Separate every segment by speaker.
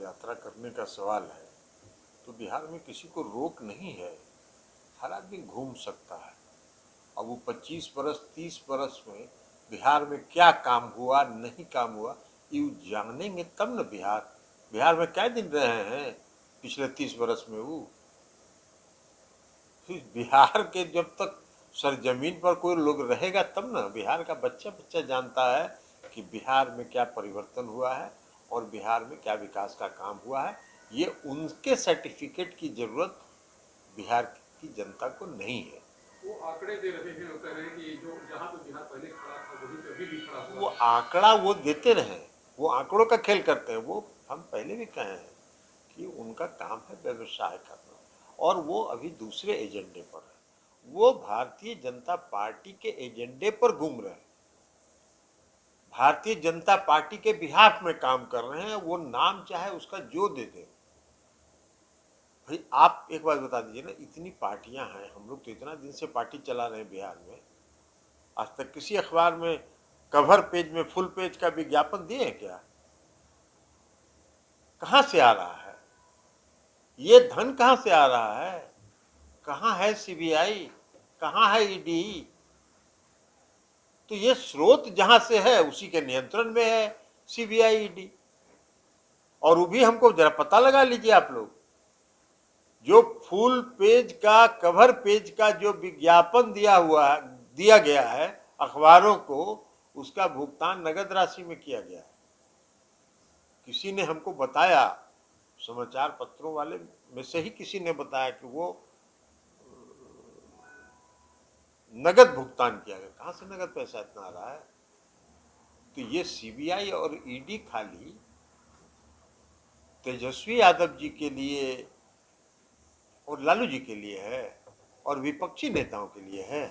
Speaker 1: यात्रा करने का सवाल है तो बिहार में किसी को रोक नहीं है, हर आदमी घूम सकता है। अब वो 25 बरस 30 बरस में बिहार में क्या काम हुआ नहीं काम हुआ ये जानेंगे तब न। बिहार में क्या दिन रहे हैं पिछले 30 बरस में वो। फिर बिहार के जब तक सरजमीन पर कोई लोग रहेगा तब ना बिहार का बच्चा बच्चा जानता है कि बिहार में क्या परिवर्तन हुआ है और बिहार में क्या विकास का काम हुआ है। ये उनके सर्टिफिकेट की जरूरत बिहार की जनता को नहीं है।
Speaker 2: वो आंकड़े दे रहे हैं और कह रहे हैं कि जो जहां पे बिहार पहले खड़ा था वहीं पे अभी भी खड़ा हुआ।
Speaker 1: वो आंकड़ा वो देते रहे, वो आंकड़ों का खेल करते हैं। वो हम पहले भी कहे हैं कि उनका काम है व्यवसाय करना और वो अभी दूसरे एजेंडे पर है। वो भारतीय जनता पार्टी के एजेंडे पर घूम रहे हैं, भारतीय जनता पार्टी के बिहाफ में काम कर रहे हैं। वो नाम चाहे उसका जो दे दे। भाई आप एक बात बता दीजिए ना, इतनी पार्टियां हैं, हम लोग तो इतना दिन से पार्टी चला रहे हैं बिहार में, आज तक किसी अखबार में कवर पेज में फुल पेज का विज्ञापन दिए हैं क्या? कहां से आ रहा है ये धन? कहां से आ रहा है? कहां है सीबीआई, कहां है ईडी? तो ये स्रोत जहां से है उसी के नियंत्रण में है सीबीआई ईडी। और वो भी हमको जरा पता लगा लीजिए आप लोग, जो फुल पेज का कवर पेज का जो विज्ञापन दिया गया है अखबारों को, उसका भुगतान नगद राशि में किया गया है। किसी ने हमको बताया, समाचार पत्रों वाले में से ही किसी ने बताया कि वो नगद भुगतान किया गया। कहां से नगद पैसा इतना आ रहा है? तो ये सीबीआई और ईडी खाली तेजस्वी यादव जी के लिए और लालू जी के लिए है और विपक्षी नेताओं के लिए है,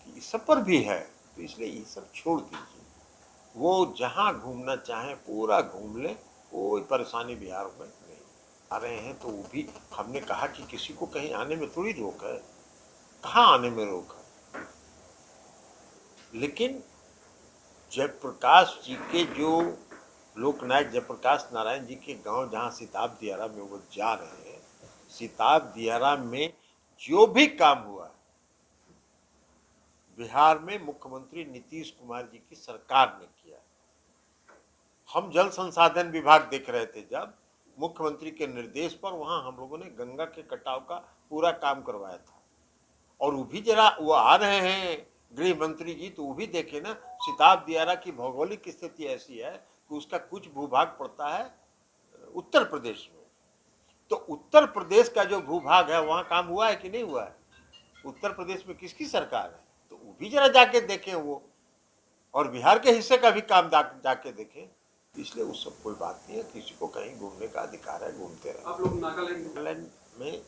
Speaker 1: इस सब पर भी है। तो इसलिए ये सब छोड़ दीजिए, वो जहां घूमना चाहे पूरा घूम ले, कोई परेशानी बिहार में नहीं। आ रहे हैं तो वो भी हमने कहा कि किसी को कहीं आने में थोड़ी रोक है, कहाँ आने में रोक है। लेकिन जयप्रकाश जी के जो लोकनायक जयप्रकाश नारायण जी के गांव जहां सिताब दियारा में वो जा रहे हैं, सिताब दियारा में जो भी काम हुआ बिहार में मुख्यमंत्री नीतीश कुमार जी की सरकार ने किया। हम जल संसाधन विभाग देख रहे थे, जब मुख्यमंत्री के निर्देश पर वहां हम लोगों ने गंगा के कटाव का पूरा काम करवाया था। और वो भी जरा वो आ रहे हैं गृह मंत्री जी, तो वो भी देखे ना, सिताब दियारा की भौगोलिक स्थिति ऐसी है कि उसका कुछ भूभाग पड़ता है उत्तर प्रदेश में। तो उत्तर प्रदेश का जो भूभाग है वहां काम हुआ है कि नहीं हुआ है? उत्तर प्रदेश में किसकी सरकार है? तो वो भी जरा जाके देखें वो, और बिहार के हिस्से का भी काम जाके देखें। इसलिए उस सब कोई बात नहीं है, किसी को कहीं घूमने का अधिकार है, घूमते रहे।
Speaker 2: आप लोग नागालैंड
Speaker 1: में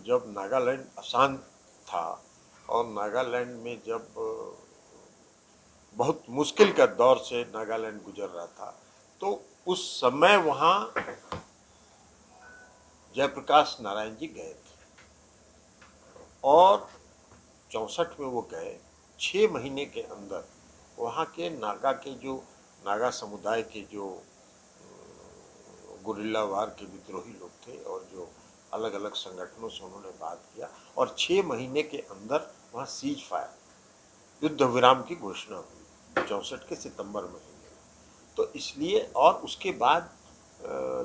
Speaker 1: जब नागालैंड अशांत था और नागालैंड में जब बहुत मुश्किल का दौर से नागालैंड गुजर रहा था, तो उस समय वहां जयप्रकाश नारायण जी गए थे और 64 में वो गए। 6 महीने के अंदर वहाँ के नागा समुदाय के जो गुरिल्ला वार के विद्रोही लोग थे और जो अलग अलग संगठनों से उन्होंने बात किया, और 6 महीने के अंदर वहाँ सीज फायर युद्ध विराम की घोषणा हुई 64 के सितंबर महीने में। तो इसलिए, और उसके बाद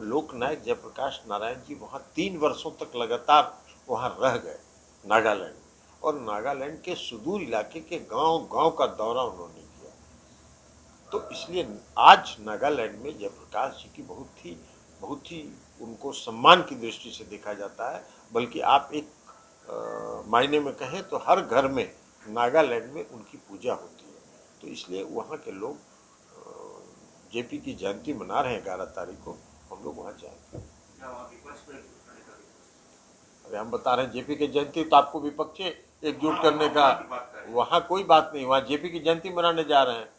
Speaker 1: लोकनायक जयप्रकाश नारायण जी वहाँ 3 वर्षों तक लगातार वहाँ रह गए नागालैंड, और नागालैंड के सुदूर इलाके के गांव का दौरा उन्होंने किया। तो इसलिए आज नागालैंड में जयप्रकाश जी की बहुत ही उनको सम्मान की दृष्टि से देखा जाता है। बल्कि आप एक मायने में कहें तो हर घर में नागालैंड में उनकी पूजा होती है। तो इसलिए वहाँ के लोग जेपी की जयंती मना रहे हैं 11 तारीख को, हम लोग वहाँ जाएंगे। अरे हम बता रहे हैं जेपी की जयंती, तो आपको विपक्ष एकजुट करने का, वहाँ कोई बात नहीं, वहाँ जेपी की जयंती मनाने जा रहे हैं।